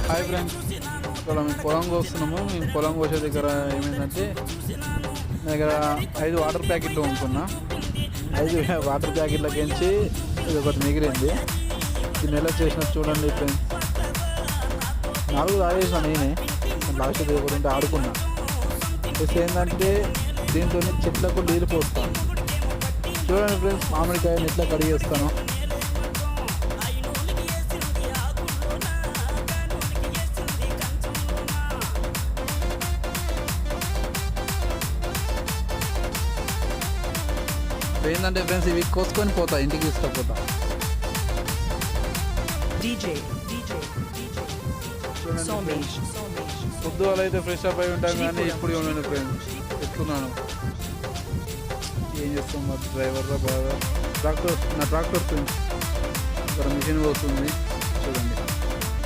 Hi friends, ఇక్కడ మేము పొలం కోస్తున్నాము. మేము పొలం కోసే దగ్గర ఏమైందంటే నా దగ్గర 5 వాటర్ ప్యాకెట్లు కొనుక్కున్నా. 5 వాటర్ ప్యాకెట్లకించి ఇది ఒకటి మిగిలింది. ఈ నెల చేసిన చూడండి ఫ్రెండ్స్, 4 తాగేసిన నేనే. లాస్ట్ ఒకటి ఆడుకున్నా. ప్లస్ ఏంటంటే దీంతో చెట్లకు నీళ్ళు పోస్తాను. చూడండి ఫ్రెండ్స్, మామిడికాయని ఎట్లా కడిగేస్తాను. ఏంటంటే ఫ్రెండ్స్, ఇవి కోసుకొని పోతా, ఇంటికి తీసుకుపోతా. పొద్దు వాళ్ళు అయితే ఫ్రెష్ అప్ అయి ఉంటాం, కానీ ఇప్పుడు ఉన్నాను ఫ్రెండ్స్, ఎత్తున్నాను. ఏం చేస్తాం మరి, డ్రైవర్గా బాగా ట్రాక్టర్, నా ట్రాక్టర్ ఫ్రెండ్స్ ఇక్కడ మిషన్ పోతుంది చూడండి.